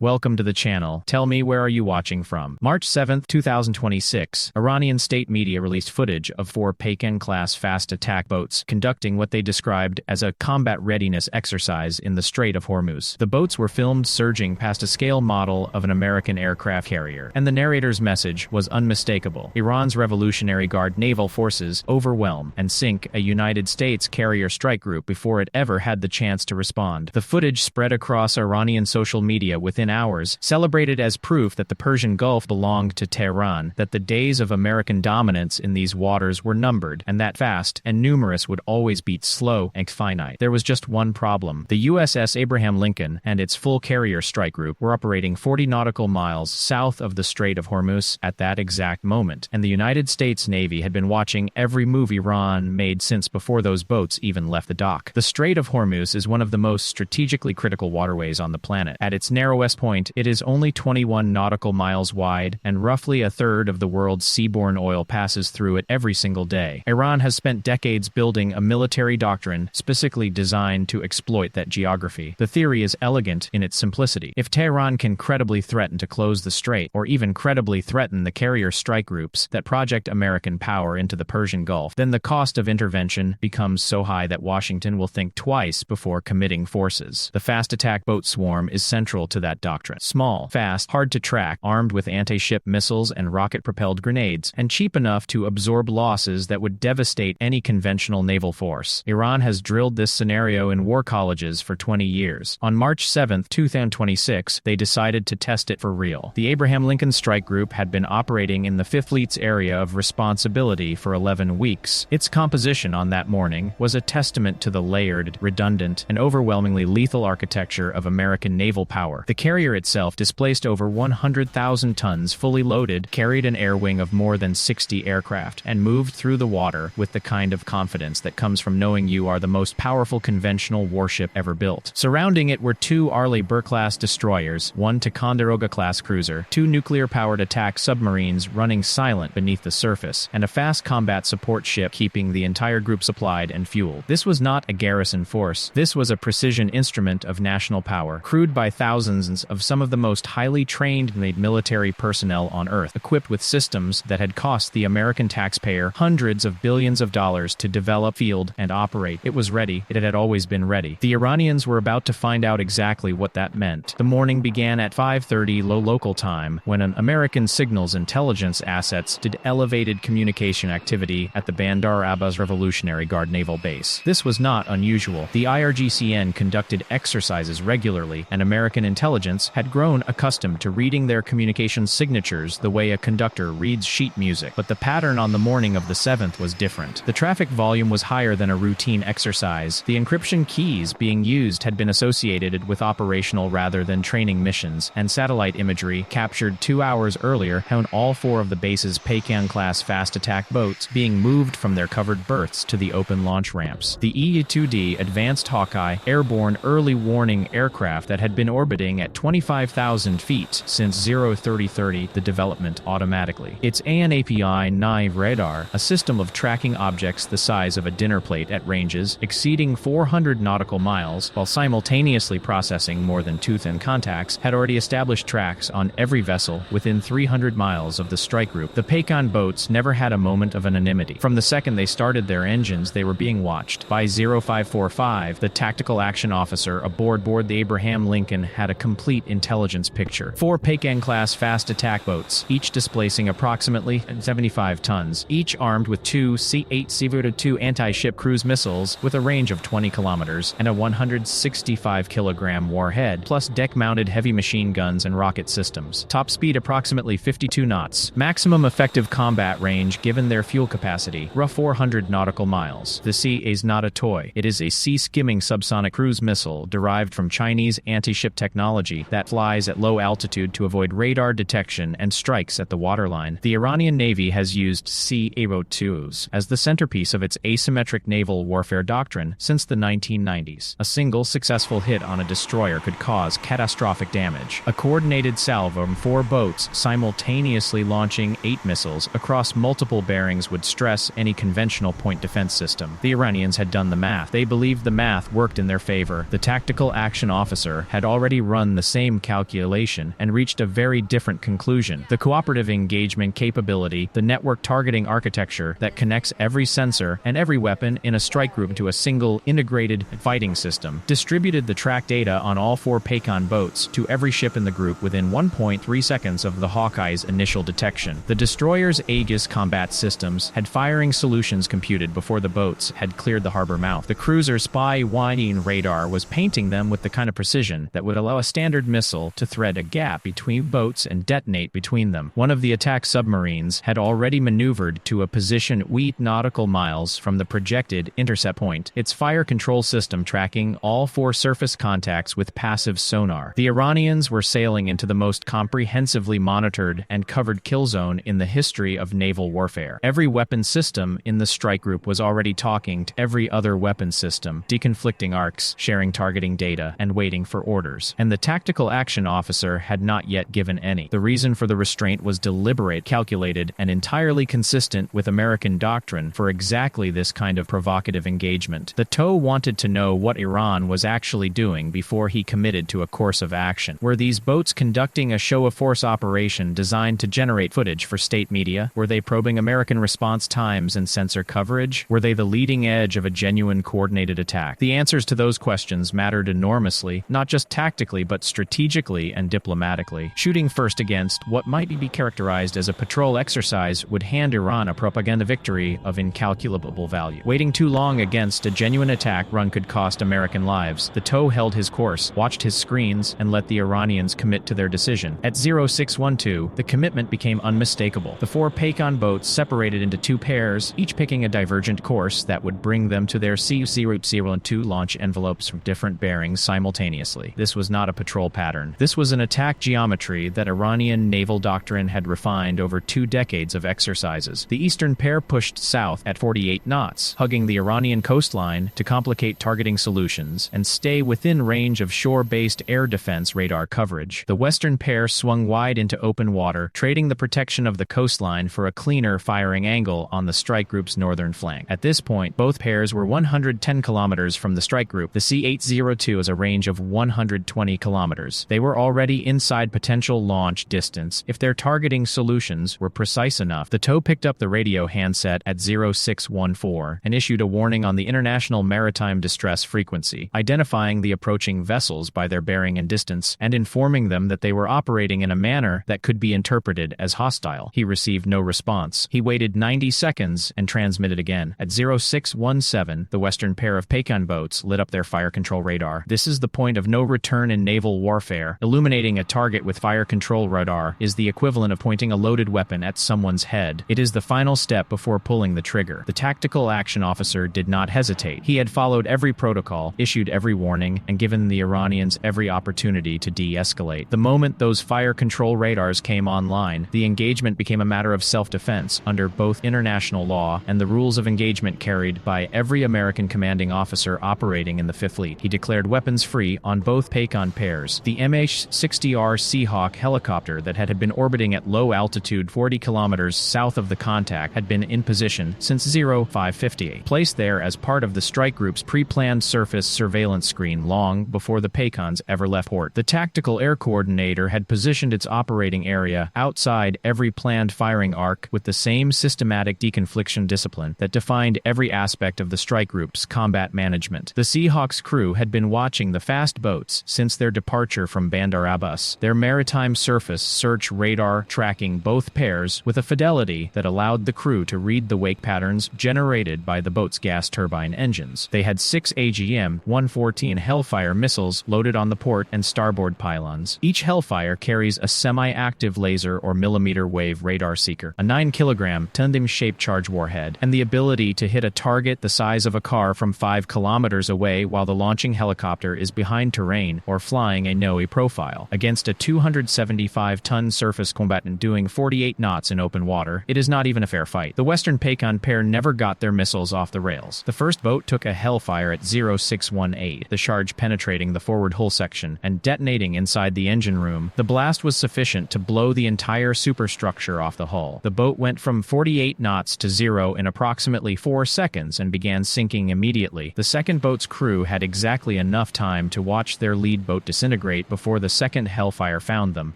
Welcome to the channel. Tell me, where are you watching from? March 7, 2026, Iranian state media released footage of 4 Peykaap-class fast attack boats conducting what they described as a combat readiness exercise in the Strait of Hormuz. The boats were filmed surging past a scale model of an American aircraft carrier, and the narrator's message was unmistakable. Iran's Revolutionary Guard naval forces overwhelm and sink a United States carrier strike group before it ever had the chance to respond. The footage spread across Iranian social media within hours, celebrated as proof that the Persian Gulf belonged to Tehran, that the days of American dominance in these waters were numbered, and that fast and numerous would always beat slow and finite. There was just one problem. The USS Abraham Lincoln and its full carrier strike group were operating 40 nautical miles south of the Strait of Hormuz at that exact moment, and the United States Navy had been watching every move Iran made since before those boats even left the dock. The Strait of Hormuz is one of the most strategically critical waterways on the planet. At its narrowest point, it is only 21 nautical miles wide, and roughly a third of the world's seaborne oil passes through it every single day. Iran has spent decades building a military doctrine specifically designed to exploit that geography. The theory is elegant in its simplicity. If Tehran can credibly threaten to close the strait, or even credibly threaten the carrier strike groups that project American power into the Persian Gulf, then the cost of intervention becomes so high that Washington will think twice before committing forces. The fast attack boat swarm is central to that doctrine. Small, fast, hard to track, armed with anti-ship missiles and rocket-propelled grenades, and cheap enough to absorb losses that would devastate any conventional naval force. Iran has drilled this scenario in war colleges for 20 years. On March 7, 2026, they decided to test it for real. The Abraham Lincoln Strike Group had been operating in the Fifth Fleet's area of responsibility for 11 weeks. Its composition on that morning was a testament to the layered, redundant, and overwhelmingly lethal architecture of American naval power. The carrier itself displaced over 100,000 tons fully loaded, carried an air wing of more than 60 aircraft, and moved through the water with the kind of confidence that comes from knowing you are the most powerful conventional warship ever built. Surrounding it were 2 Arleigh Burke-class destroyers, 1 Ticonderoga-class cruiser, 2 nuclear-powered attack submarines running silent beneath the surface, and a fast combat support ship keeping the entire group supplied and fueled. This was not a garrison force. This was a precision instrument of national power, crewed by thousands of some of the most highly trained military personnel on Earth, equipped with systems that had cost the American taxpayer hundreds of billions of dollars to develop, field, and operate. It was ready. It had always been ready. The Iranians were about to find out exactly what that meant. The morning began at 5:30 local time, when an American signals intelligence assets did elevated communication activity at the Bandar Abbas Revolutionary Guard naval base. This was not unusual. The IRGCN conducted exercises regularly, and American intelligence had grown accustomed to reading their communication signatures the way a conductor reads sheet music. But the pattern on the morning of the 7th was different. The traffic volume was higher than a routine exercise. The encryption keys being used had been associated with operational rather than training missions, and satellite imagery captured 2 hours earlier had all 4 of the base's Peykaap-class fast attack boats being moved from their covered berths to the open launch ramps. The E-2D Advanced Hawkeye, airborne early warning aircraft that had been orbiting at 25,000 feet since 03030, the development automatically. Its ANAPI-9 radar, a system of tracking objects the size of a dinner plate at ranges exceeding 400 nautical miles, while simultaneously processing more than tooth-and contacts, had already established tracks on every vessel within 300 miles of the strike group. The Peykaap boats never had a moment of anonymity. From the second they started their engines, they were being watched. By 0545, the tactical action officer aboard the Abraham Lincoln had a complete intelligence picture. 4 Peykaap-class fast attack boats, each displacing approximately 75 tons, each armed with 2 C-8 anti-ship cruise missiles with a range of 20 kilometers and a 165-kilogram warhead, plus deck-mounted heavy machine guns and rocket systems. Top speed approximately 52 knots. Maximum effective combat range given their fuel capacity, rough 400 nautical miles. The C is not a toy. It is a sea-skimming subsonic cruise missile derived from Chinese anti-ship technology that flies at low altitude to avoid radar detection and strikes at the waterline. The Iranian Navy has used C-2s as the centerpiece of its asymmetric naval warfare doctrine since the 1990s. A single successful hit on a destroyer could cause catastrophic damage. A coordinated salvo from 4 boats simultaneously launching 8 missiles across multiple bearings would stress any conventional point defense system. The Iranians had done the math. They believed the math worked in their favor. The tactical action officer had already run the same calculation and reached a very different conclusion. The Cooperative Engagement Capability, the network targeting architecture that connects every sensor and every weapon in a strike group to a single, integrated fighting system, distributed the track data on all 4 Peykaap boats to every ship in the group within 1.3 seconds of the Hawkeye's initial detection. The destroyer's Aegis combat systems had firing solutions computed before the boats had cleared the harbor mouth. The cruiser's spy-winding radar was painting them with the kind of precision that would allow a standard missile to thread a gap between boats and detonate between them. One of the attack submarines had already maneuvered to a position 8 nautical miles from the projected intercept point, its fire control system tracking all 4 surface contacts with passive sonar. The Iranians were sailing into the most comprehensively monitored and covered kill zone in the history of naval warfare. Every weapon system in the strike group was already talking to every other weapon system, deconflicting arcs, sharing targeting data, and waiting for orders. And the tactical action officer had not yet given any. The reason for the restraint was deliberate, calculated, and entirely consistent with American doctrine for exactly this kind of provocative engagement. The TOW wanted to know what Iran was actually doing before he committed to a course of action. Were these boats conducting a show-of-force operation designed to generate footage for state media? Were they probing American response times and sensor coverage? Were they the leading edge of a genuine coordinated attack? The answers to those questions mattered enormously, not just tactically but strategically and diplomatically. Shooting first against what might be characterized as a patrol exercise would hand Iran a propaganda victory of incalculable value. Waiting too long against a genuine attack run could cost American lives. The TOW held his course, watched his screens, and let the Iranians commit to their decision. At 0612, the commitment became unmistakable. The 4 Peykaap boats separated into 2 pairs, each picking a divergent course that would bring them to their C-02 launch envelopes from different bearings simultaneously. This was not a patrol pattern. This was an attack geometry that Iranian naval doctrine had refined over 2 decades of exercises. The eastern pair pushed south at 48 knots, hugging the Iranian coastline to complicate targeting solutions and stay within range of shore-based air defense radar coverage. The western pair swung wide into open water, trading the protection of the coastline for a cleaner firing angle on the strike group's northern flank. At this point, both pairs were 110 kilometers from the strike group. The C-802 has a range of 120 kilometers. They were already inside potential launch distance if their targeting solutions were precise enough. The TOW picked up the radio handset at 0614 and issued a warning on the International Maritime Distress Frequency, identifying the approaching vessels by their bearing and distance and informing them that they were operating in a manner that could be interpreted as hostile. He received no response. He waited 90 seconds and transmitted again. At 0617, the western pair of Peykaap boats lit up their fire control radar. This is the point of no return in naval warfare. Illuminating a target with fire control radar is the equivalent of pointing a loaded weapon at someone's head. It is the final step before pulling the trigger. The tactical action officer did not hesitate. He had followed every protocol, issued every warning, and given the Iranians every opportunity to de-escalate. The moment those fire control radars came online, the engagement became a matter of self-defense under both international law and the rules of engagement carried by every American commanding officer operating in the Fifth Fleet. He declared weapons free on both Peykaap pairs. The MH-60R Seahawk helicopter that had been orbiting at low altitude 40 kilometers south of the contact had been in position since 0558, placed there as part of the strike group's pre-planned surface surveillance screen long before the Peykaps ever left port. The tactical air coordinator had positioned its operating area outside every planned firing arc with the same systematic deconfliction discipline that defined every aspect of the strike group's combat management. The Seahawk's crew had been watching the fast boats since their departure from Bandar Abbas, their maritime surface search radar tracking both pairs with a fidelity that allowed the crew to read the wake patterns generated by the boat's gas turbine engines. They had 6 AGM-114 Hellfire missiles loaded on the port and starboard pylons. Each Hellfire carries a semi-active laser or millimeter wave radar seeker, a 9-kilogram tandem-shaped charge warhead, and the ability to hit a target the size of a car from 5 kilometers away while the launching helicopter is behind terrain or flying a NOE profile. Against a 275-ton surface combatant doing 48 knots in open water, it is not even a fair fight. The Western Peykaap pair never got their missiles off the rails. The first boat took a Hellfire at 0618, the charge penetrating the forward hull section and detonating inside the engine room. The blast was sufficient to blow the entire superstructure off the hull. The boat went from 48 knots to 0 in approximately 4 seconds and began sinking immediately. The second boat's crew had exactly enough time to watch their lead boat disintegrate disintegrate before the second Hellfire found them.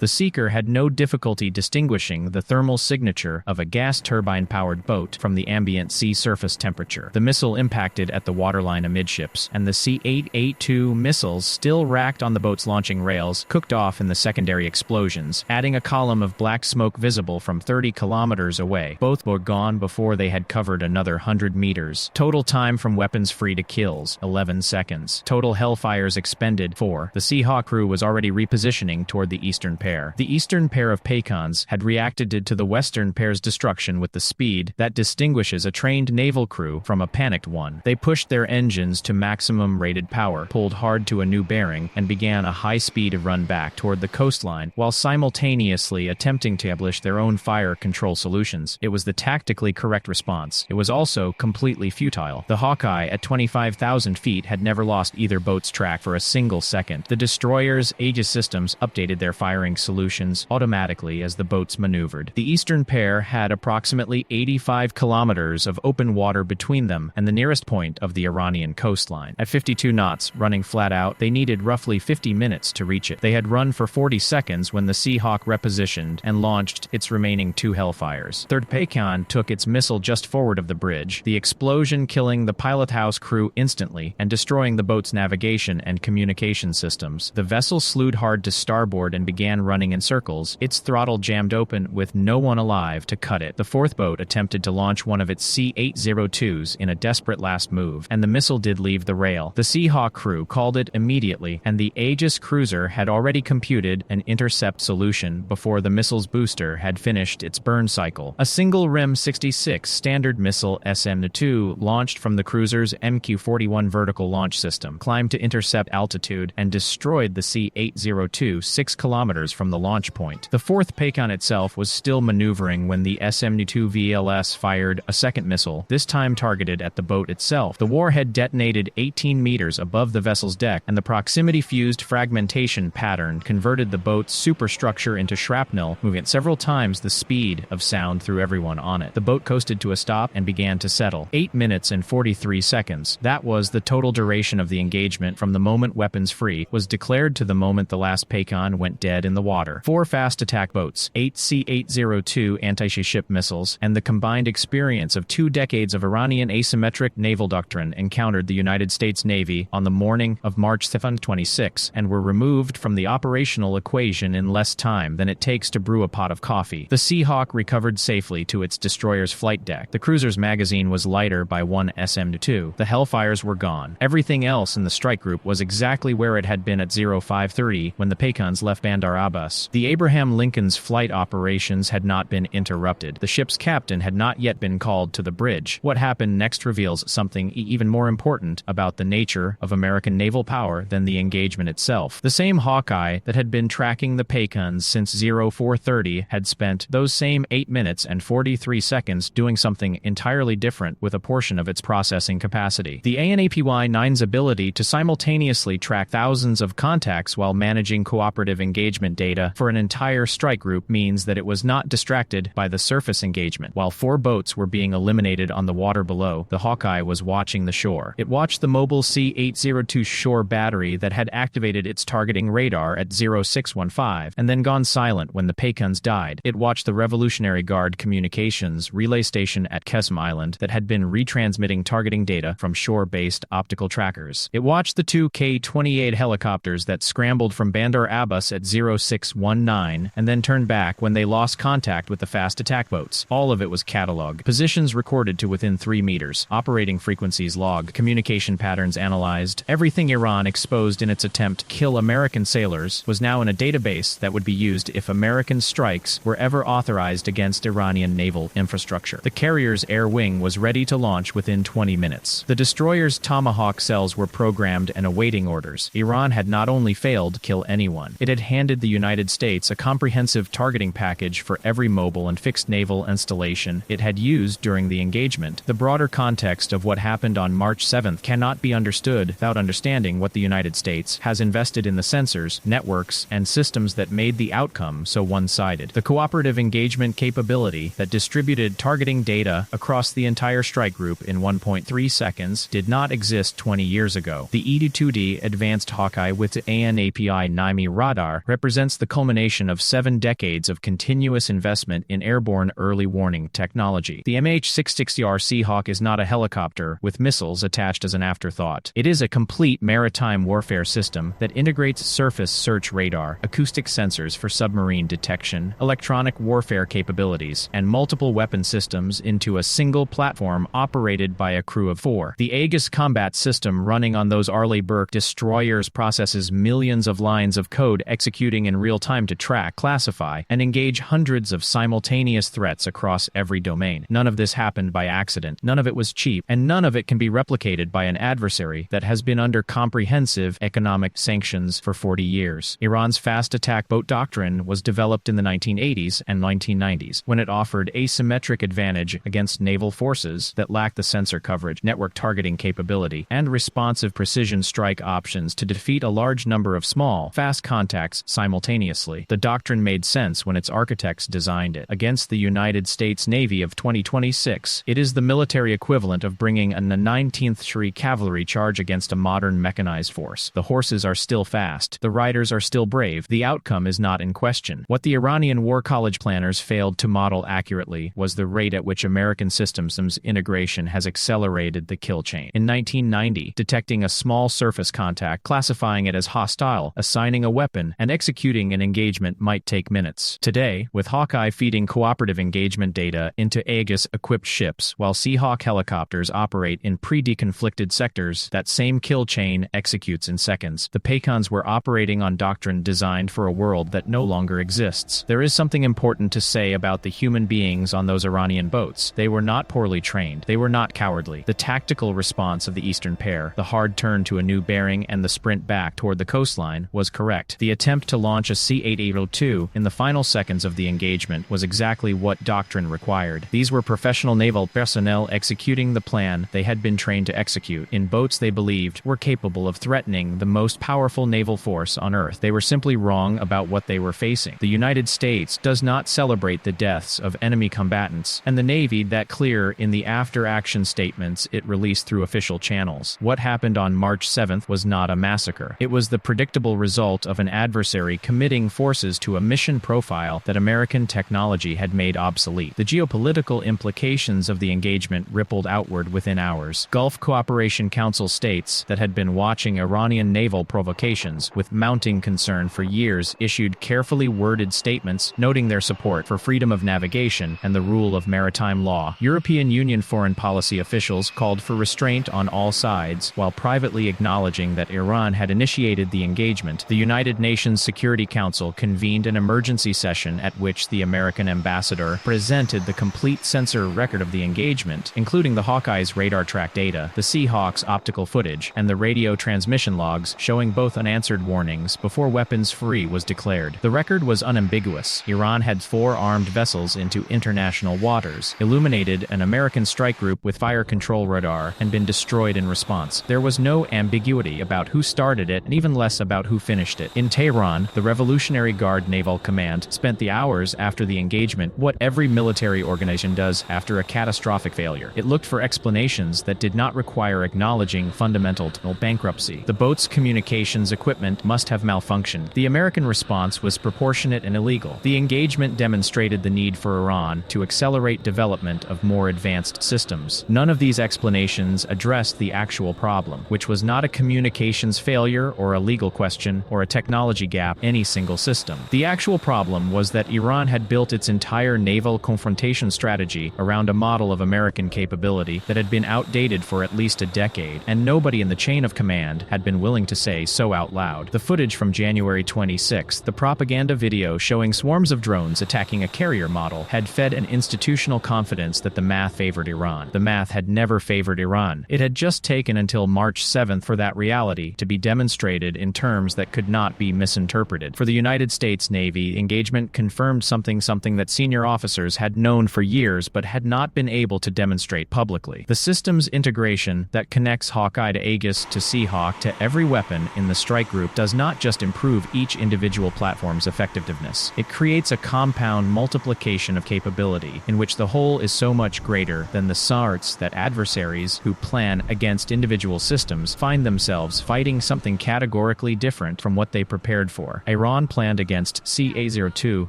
The Seeker had no difficulty distinguishing the thermal signature of a gas turbine-powered boat from the ambient sea surface temperature. The missile impacted at the waterline amidships, and the C-882 missiles still racked on the boat's launching rails cooked off in the secondary explosions, adding a column of black smoke visible from 30 kilometers away. Both were gone before they had covered another 100 meters. Total time from weapons free to kills, 11 seconds. Total Hellfires expended, 4. The Seahawk crew was already repositioning toward the eastern pair. The eastern pair of Peykans had reacted to the western pair's destruction with the speed that distinguishes a trained naval crew from a panicked one. They pushed their engines to maximum rated power, pulled hard to a new bearing, and began a high-speed run back toward the coastline, while simultaneously attempting to establish their own fire control solutions. It was the tactically correct response. It was also completely futile. The Hawkeye at 25,000 feet had never lost either boat's track for a single second. The destroyer's Aegis systems updated their firing solutions automatically as the boats maneuvered. The eastern pair had approximately 85 kilometers of open water between them and the nearest point of the Iranian coastline. At 52 knots, running flat out, they needed roughly 50 minutes to reach it. They had run for 40 seconds when the Seahawk repositioned and launched its remaining 2 Hellfires. Third Peykan took its missile just forward of the bridge, the explosion killing the pilothouse crew instantly and destroying the boat's navigation and communication systems. The vessel slewed hard to starboard and began running in circles, its throttle jammed open with no one alive to cut it. The fourth boat attempted to launch one of its C-802s in a desperate last move, and the missile did leave the rail. The Seahawk crew called it immediately, and the Aegis cruiser had already computed an intercept solution before the missile's booster had finished its burn cycle. A single REM-66 standard missile SM-2 launched from the cruiser's MQ-41 vertical launch system, climbed to intercept altitude, and destroyed the C-802 6 kilometers from the launch point. The fourth Peykan itself was still maneuvering when the SM-2 VLS fired a second missile, this time targeted at the boat itself. The warhead detonated 18 meters above the vessel's deck, and the proximity-fused fragmentation pattern converted the boat's superstructure into shrapnel, moving at several times the speed of sound through everyone on it. The boat coasted to a stop and began to settle. 8 minutes and 43 seconds. That was the total duration of the engagement from the moment weapons free was declared to the moment the last Peykan went dead in the water. 4 fast attack boats, 8 C-802 anti-ship missiles, and the combined experience of 2 decades of Iranian asymmetric naval doctrine encountered the United States Navy on the morning of March 7, 26, and were removed from the operational equation in less time than it takes to brew a pot of coffee. The Seahawk recovered safely to its destroyer's flight deck. The cruiser's magazine was lighter by 1 SM-2. The Hellfires were gone. Everything else in the strike group was exactly where it had been at 0530 when the Peykans left Bandar Abbas. The Abraham Lincoln's flight operations had not been interrupted. The ship's captain had not yet been called to the bridge. What happened next reveals something even more important about the nature of American naval power than the engagement itself. The same Hawkeye that had been tracking the Peykans since 0430 had spent those same 8 minutes and 43 seconds doing something entirely different with a portion of its processing capacity. The ANAPY-9's ability to simultaneously track thousands of contacts while managing cooperative engagement data for an entire strike group means that it was not distracted by the surface engagement. While 4 boats were being eliminated on the water below, the Hawkeye was watching the shore. It watched the mobile C-802 shore battery that had activated its targeting radar at 0615 and then gone silent when the Peykans died. It watched the Revolutionary Guard communications relay station at Kesem Island that had been retransmitting targeting data from shore-based optical trackers. It watched the 2 K-28 helicopters that scrambled from Bandar Abbas at 0619 and then turned back when they lost contact with the fast attack boats. All of it was cataloged. Positions recorded to within 3 meters. Operating frequencies logged. Communication patterns analyzed. Everything Iran exposed in its attempt to kill American sailors was now in a database that would be used if American strikes were ever authorized against Iranian naval infrastructure. The carrier's air wing was ready to launch within 20 minutes. The destroyer's Tomahawk cells were programmed and awaiting orders. Iran had not only failed to kill anyone, it had handed the United States a comprehensive targeting package for every mobile and fixed naval installation it had used during the engagement. The broader context of what happened on March 7th cannot be understood without understanding what the United States has invested in the sensors, networks, and systems that made the outcome so one-sided. The Cooperative Engagement Capability that distributed targeting data across the entire strike group in 1.3 seconds did not exist 20 years ago. The E-2D Advanced Hawkeye with ANAPI-NIMI radar represents the culmination of 7 decades of continuous investment in airborne early warning technology. The MH-660R Seahawk is not a helicopter with missiles attached as an afterthought. It is a complete maritime warfare system that integrates surface search radar, acoustic sensors for submarine detection, electronic warfare capabilities, and multiple weapon systems into a single platform operated by a crew of 4. The Aegis combat system running on those Arleigh Burke destroyers processes millions of lines of code executing in real time to track, classify, and engage hundreds of simultaneous threats across every domain. None of this happened by accident, none of it was cheap, and none of it can be replicated by an adversary that has been under comprehensive economic sanctions for 40 years. Iran's fast attack boat doctrine was developed in the 1980s and 1990s, when it offered asymmetric advantage against naval forces that lacked the sensor coverage, network targeting capability, and responsive precision strike options to defeat a large number of small, fast contacts simultaneously. The doctrine made sense when its architects designed it. Against the United States Navy of 2026, it is the military equivalent of bringing a 19th century cavalry charge against a modern mechanized force. The horses are still fast, the riders are still brave, the outcome is not in question. What the Iranian War College planners failed to model accurately was the rate at which American systems integration has accelerated the kill chain. In 1990, detecting a small surface contact, classifying it as hostile, assigning a weapon, and executing an engagement might take minutes. Today, with Hawkeye feeding cooperative engagement data into Aegis-equipped ships, while Seahawk helicopters operate in pre-deconflicted sectors, that same kill chain executes in seconds. The Peykans were operating on doctrine designed for a world that no longer exists. There is something important to say about the human beings on those Iranian boats. They were not poorly trained. They were not cowardly. The tactical response of the Eastern pair, the hard turn to a new bearing and the sprint back toward the coastline, was correct. The attempt to launch a C-802 in the final seconds of the engagement was exactly what doctrine required. These were professional naval personnel executing the plan they had been trained to execute in boats they believed were capable of threatening the most powerful naval force on Earth. They were simply wrong about what they were facing. The United States does not celebrate the deaths of enemy combatants, and the Navy that clear in the after-action statements it released through official channels. What happened on March 7th was not a massacre. It was the predictable result of an adversary committing forces to a mission profile that American technology had made obsolete. The geopolitical implications of the engagement rippled outward within hours. Gulf Cooperation Council states that had been watching Iranian naval provocations with mounting concern for years issued carefully worded statements noting their support for freedom of navigation and the rule of maritime law. European Union foreign policy officials called for restraint on all sides, while privately acknowledging that Iran had initiated the engagement. The United Nations Security Council convened an emergency session at which the American ambassador presented the complete sensor record of the engagement, including the Hawkeye's radar track data, the Seahawk's optical footage, and the radio transmission logs showing both unanswered warnings before weapons free was declared. The record was unambiguous. Iran had 4 armed vessels into international waters, illuminated an American strike group with fire control radar, and been destroyed in response. There was no ambiguity about who started it, and even less about who finished it. In Tehran, the Revolutionary Guard Naval Command spent the hours after the engagement what every military organization does after a catastrophic failure. It looked for explanations that did not require acknowledging fundamental bankruptcy. The boat's communications equipment must have malfunctioned. The American response was proportionate and illegal. The engagement demonstrated the need for Iran to accelerate development of more advanced systems. None of these explanations addressed the actual problem, which was not a communications failure or a legal question or a technology gap in any single system. The actual problem was that Iran had built its entire naval confrontation strategy around a model of American capability that had been outdated for at least a decade, and nobody in the chain of command had been willing to say so out loud. The footage from January 26, the propaganda video showing swarms of drones attacking a carrier model, had fed an institutional confidence that the math favored Iran. The math had never favored Iran. It had just taken until March 7th for that reality to be demonstrated in terms that could not be misinterpreted. For the United States Navy, engagement confirmed something that senior officers had known for years but had not been able to demonstrate publicly. The systems integration that connects Hawkeye to Aegis to Seahawk to every weapon in the strike group does not just improve each individual platform's effectiveness. It creates a compound multiplication of capability in which the whole is so much greater than the parts that adversaries who plan against individual systems find themselves fighting something categorically categorically different from what they prepared for. Iran planned against CA-02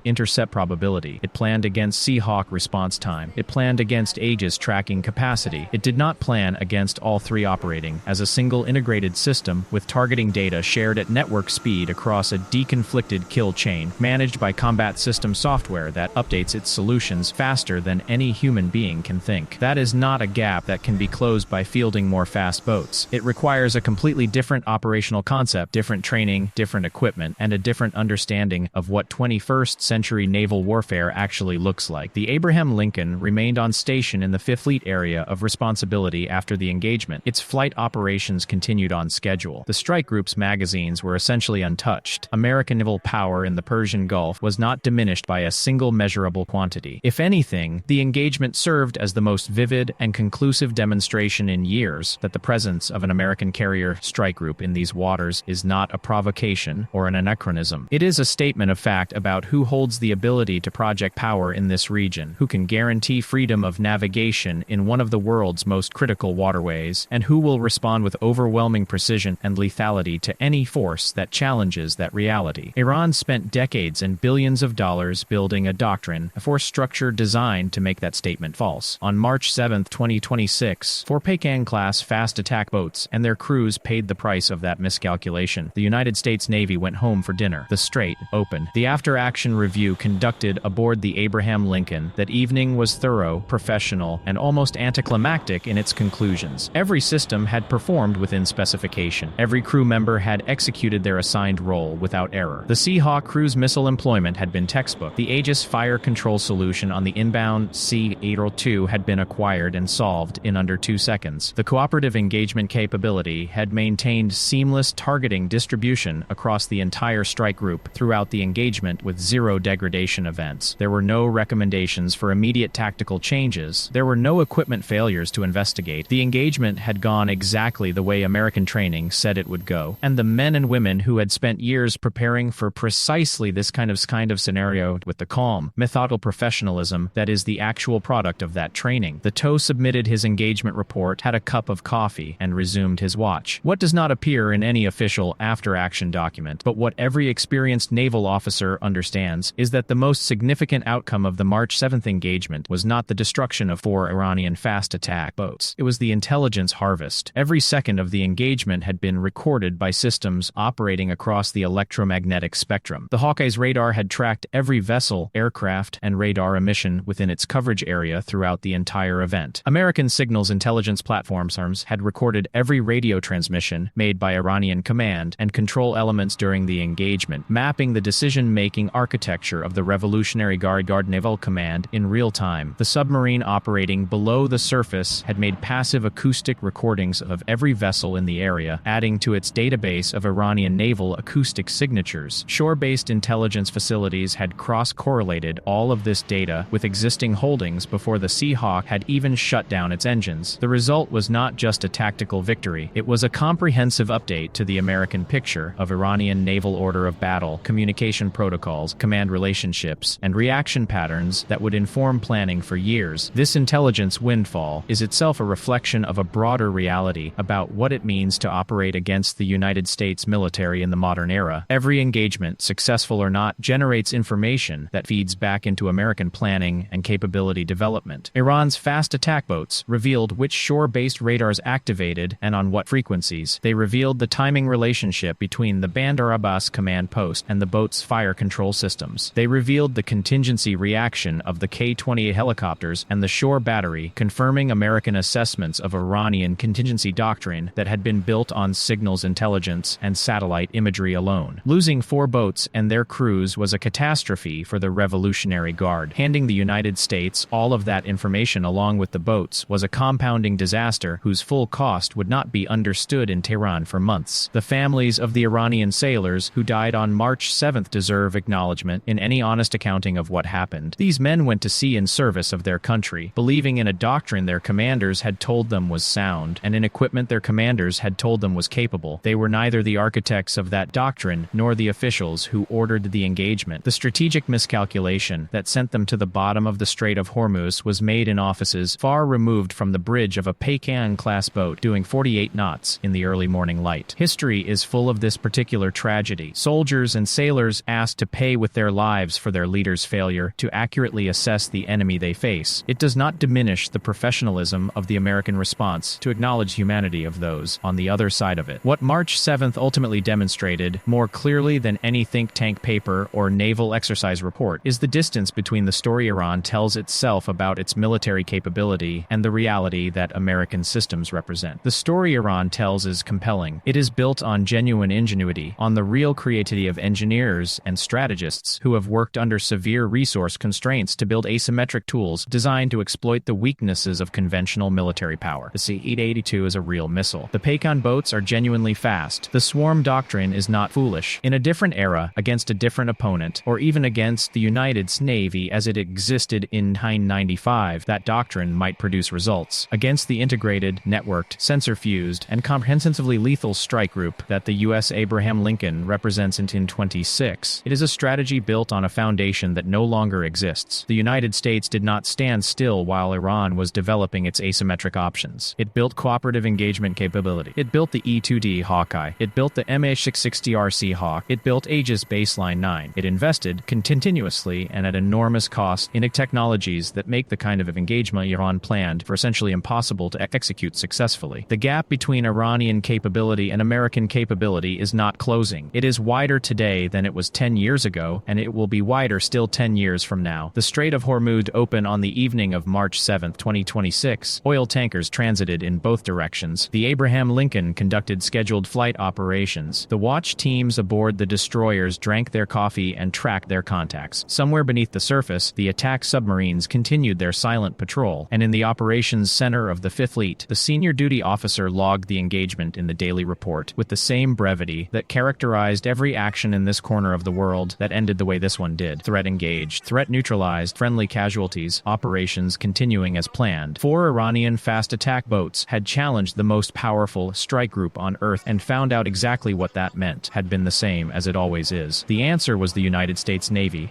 intercept probability. It planned against Seahawk response time. It planned against Aegis tracking capacity. It did not plan against all three operating as a single integrated system with targeting data shared at network speed across a deconflicted kill chain, managed by combat system software that updates its solutions faster than any human being can think. That is not a gap that can be closed by fielding more fast boats. It requires a completely different operational concept, different training, different equipment, and a different understanding of what 21st century naval warfare actually looks like. The Abraham Lincoln remained on station in the Fifth Fleet area of responsibility after the engagement. Its flight operations continued on schedule. The strike group's magazines were essentially untouched. American naval power in the Persian Gulf was not diminished by a single measurable quantity. If anything, the engagement served as the most vivid and conclusive demonstration in years that the presence of an American carrier strike group in these waters is not a provocation or an anachronism. It is a statement of fact about who holds the ability to project power in this region, who can guarantee freedom of navigation in one of the world's most critical waterways, and who will respond with overwhelming precision and lethality to any force that challenges that reality. Iran spent decades and billions of dollars building a doctrine, a force structure designed to make that statement false. On March 7, 2026, 4 Peykaap-class fast attack boats and their crews paid the price of that miscalculation. The United States Navy went home for dinner. The Strait opened. The after-action review conducted aboard the Abraham Lincoln that evening was thorough, professional, and almost anticlimactic in its conclusions. Every system had performed within specification. Every crew member had executed their assigned role without error. The Seahawk cruise missile employment had been textbook. The Aegis fire control solution on the inbound C-802 had been acquired and solved in under 2 seconds. The Cooperative Engagement Capability had maintained seamless targeting distribution across the entire strike group throughout the engagement with zero degradation events. There were no recommendations for immediate tactical changes. There were no equipment failures to investigate. The engagement had gone exactly the way American training said it would go, and the men and women who had spent years preparing for precisely this kind of scenario with the calm, methodical professionalism that is the actual product of that training. The TOW submitted his engagement report, had a cup of coffee, and resumed his watch. What does not appear in any official after-action document, but what every experienced naval officer understands, is that the most significant outcome of the March 7th engagement was not the destruction of 4 Iranian fast attack boats. It was the intelligence harvest. Every second of the engagement had been recorded by systems operating across the electromagnetic spectrum. The Hawkeye's radar had tracked every vessel, aircraft, and radar emission within its coverage area throughout the entire event. American signals intelligence platforms had recorded every radio transmission made by Iranian command and control elements during the engagement, mapping the decision-making architecture of the Revolutionary Guard Naval Command in real time. The submarine operating below the surface had made passive acoustic recordings of every vessel in the area, adding to its database of Iranian naval acoustic signatures. Shore-based intelligence facilities had cross-correlated all of this data with existing holdings before the Seahawk had even shut down its engines. The result was not just a tactical victory, it was a comprehensive update to the American picture of Iranian naval order of battle, communication protocols, command relationships, and reaction patterns that would inform planning for years. This intelligence windfall is itself a reflection of a broader reality about what it means to operate against the United States military in the modern era. Every engagement, successful or not, generates information that feeds back into American planning and capability development. Iran's fast attack boats revealed which shore-based radars activated and on what frequencies. They revealed the timing relationship between the Bandar Abbas command post and the boat's fire control systems. They revealed the contingency reaction of the K-28 helicopters and the shore battery, confirming American assessments of Iranian contingency doctrine that had been built on signals intelligence and satellite imagery alone. Losing 4 boats and their crews was a catastrophe for the Revolutionary Guard. Handing the United States all of that information along with the boats was a compounding disaster whose full cost would not be understood in Tehran for months. The families of the Iranian sailors who died on March 7th deserve acknowledgement in any honest accounting of what happened. These men went to sea in service of their country, believing in a doctrine their commanders had told them was sound, and in equipment their commanders had told them was capable. They were neither the architects of that doctrine nor the officials who ordered the engagement. The strategic miscalculation that sent them to the bottom of the Strait of Hormuz was made in offices far removed from the bridge of a Peykaap-class boat doing 48 knots in the early morning light. History History is full of this particular tragedy. Soldiers and sailors asked to pay with their lives for their leader's failure to accurately assess the enemy they face. It does not diminish the professionalism of the American response to acknowledge humanity of those on the other side of it. What March 7th ultimately demonstrated, more clearly than any think tank paper or naval exercise report, is the distance between the story Iran tells itself about its military capability and the reality that American systems represent. The story Iran tells is compelling. It is built on genuine ingenuity, on the real creativity of engineers and strategists who have worked under severe resource constraints to build asymmetric tools designed to exploit the weaknesses of conventional military power. The C-82 is a real missile. The Peykaap boats are genuinely fast. The swarm doctrine is not foolish. In a different era, against a different opponent, or even against the United States Navy as it existed in 1995, that doctrine might produce results. Against the integrated, networked, sensor-fused, and comprehensively lethal strike group that the U.S. Abraham Lincoln represents in 26, it is a strategy built on a foundation that no longer exists. The United States did not stand still while Iran was developing its asymmetric options. It built Cooperative Engagement Capability. It built the E-2D Hawkeye. It built the MH-660RC Hawk. It built Aegis Baseline 9. It invested continuously and at enormous cost in technologies that make the kind of engagement Iran planned for essentially impossible to execute successfully. The gap between Iranian capability and American capability is not closing. It is wider today than it was 10 years ago, and it will be wider still 10 years from now. The Strait of Hormuz opened on the evening of March 7, 2026. Oil tankers transited in both directions. The Abraham Lincoln conducted scheduled flight operations. The watch teams aboard the destroyers drank their coffee and tracked their contacts. Somewhere beneath the surface, the attack submarines continued their silent patrol, and in the operations center of the Fifth Fleet, the senior duty officer logged the engagement in the daily report with the same brevity that characterized every action in this corner of the world that ended the way this one did. Threat engaged, threat neutralized, friendly casualties, operations continuing as planned. 4 Iranian fast attack boats had challenged the most powerful strike group on Earth and found out exactly what that meant had been the same as it always is. The answer was the United States Navy.